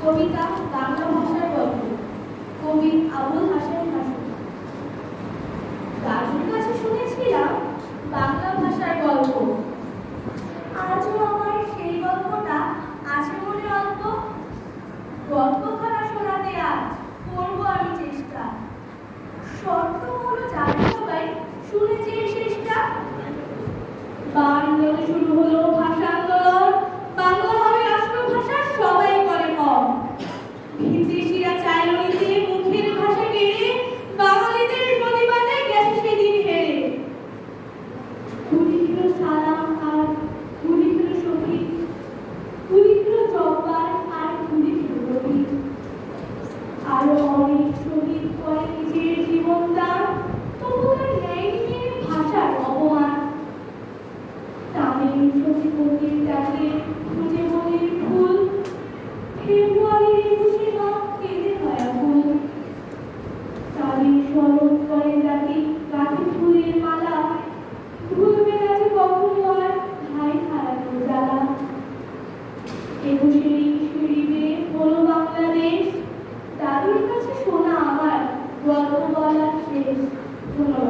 কবিতা বাংলা ভাষার গল্প, কবি আবুল হাশেম হাসান। দাদুর কাছে শুনেছিলাম বাংলা ভাষার গল্প, আজও আমার সেই গল্পটা আছে মনে অল্প। গল্পখানা শোনাতে আজ করবো আমি চেষ্টা, শর্ত হলো যারা সবাই শুনেছে এই শেষটা। বাংলায় শুরু হলো ভাষা আন্দোলন, বাংলা হবে রাষ্ট্রভাষা, সবাই করে কম। বিদেশিরা চাইল নিতে মুখের ভাষা কেড়ে, বাঙালিদের প্রতিবাদে গেছে সেদিন হেরে। গুলি খেলো সালাম আর গুলি খেলো শহীদ, গুলি খেলো জব্বার আর গুলি খেলো রবি। আরো অনেক শহীদ করে নিজের জীবন দান, তবু তার ন্যায় নিয়ে ভাষার অপমান। তামিল সতীপতির ডাকে খুঁজে মনের ফুল, ফেব্রুয়ারির 21শে মাঘ কেঁদে হয় ফুল। তাদের স্মরণ করে জাতি গাছে ফুলের মালা, ভুলবে না যে কখনো আর ভাই হারানোর জ্বালা। 21শে শরীরে হলো বাংলাদেশ, দাদুর কাছে শোনা আমার গল্প বলার শেষ। ধন্যবাদ।